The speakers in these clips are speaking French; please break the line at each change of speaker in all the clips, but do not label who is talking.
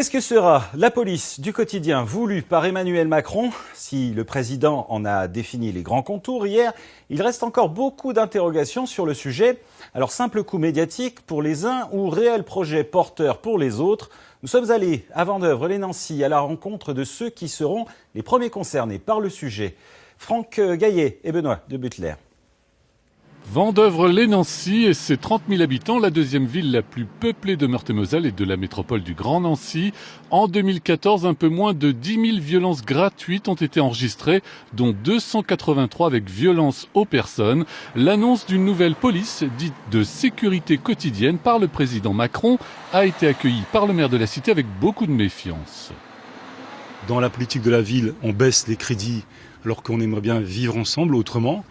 Qu'est-ce que sera la police du quotidien voulue par Emmanuel Macron? Si le président en a défini les grands contours hier, il reste encore beaucoup d'interrogations sur le sujet. Alors, simple coup médiatique pour les uns ou réel projet porteur pour les autres? Nous sommes allés à Vendeuvre-lès-Nancy à la rencontre de ceux qui seront les premiers concernés par le sujet. Franck Gaillet et Benoît de Butler.
Vendeuvre-lès-Nancy et ses 30 000 habitants, la deuxième ville la plus peuplée de Meurthe-et-Moselle et de la métropole du Grand Nancy. En 2014, un peu moins de 10 000 violences gratuites ont été enregistrées, dont 283 avec violence aux personnes. L'annonce d'une nouvelle police, dite de sécurité quotidienne par le président Macron, a été accueillie par le maire de la cité avec beaucoup de méfiance.
Dans la politique de la ville, on baisse les crédits alors qu'on aimerait bien vivre ensemble autrement.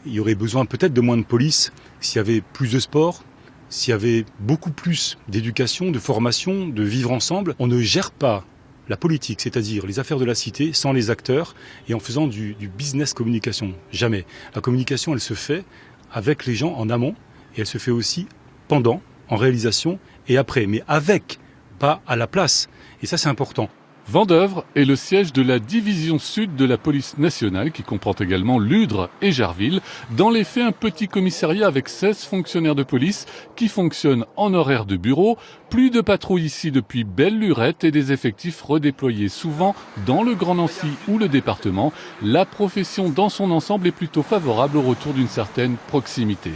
Il y aurait besoin peut-être de moins de police s'il y avait plus de sport, s'il y avait beaucoup plus d'éducation, de formation, de vivre ensemble. On ne gère pas la politique, c'est-à-dire les affaires de la cité, sans les acteurs et en faisant du business communication. Jamais. La communication, elle se fait avec les gens en amont et elle se fait aussi pendant, en réalisation et après. Mais avec, pas à la place. Et ça, c'est important.
Vendeuvre est le siège de la division sud de la police nationale qui comprend également Ludre et Jarville. Dans les faits, un petit commissariat avec 16 fonctionnaires de police qui fonctionnent en horaire de bureau. Plus de patrouilles ici depuis belle-lurette et des effectifs redéployés souvent dans le Grand Nancy ou le département. La profession dans son ensemble est plutôt favorable au retour d'une certaine proximité.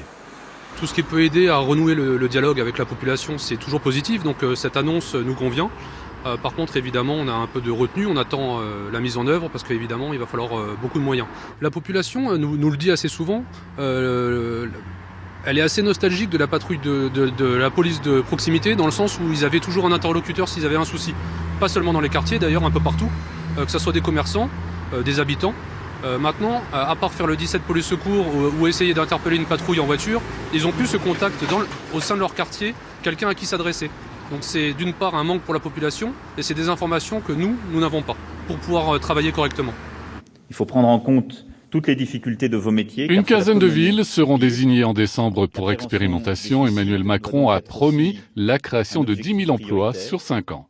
Tout ce qui peut aider à renouer le dialogue avec la population, c'est toujours positif, donc cette annonce nous convient. Par contre, évidemment, on a un peu de retenue, on attend la mise en œuvre parce qu'évidemment, il va falloir beaucoup de moyens. La population nous le dit assez souvent, elle est assez nostalgique de la patrouille de la police de proximité dans le sens où ils avaient toujours un interlocuteur s'ils avaient un souci. Pas seulement dans les quartiers, d'ailleurs, un peu partout, que ce soit des commerçants, des habitants. Maintenant, à part faire le 17 police secours ou essayer d'interpeller une patrouille en voiture, ils ont plus ce contact au sein de leur quartier, quelqu'un à qui s'adresser. Donc c'est d'une part un manque pour la population et c'est des informations que nous n'avons pas pour pouvoir travailler correctement.
Il faut prendre en compte toutes les difficultés de vos métiers.
Une quinzaine de villes seront désignées en décembre pour expérimentation. Emmanuel Macron a promis la création de 10 000 emplois sur 5 ans.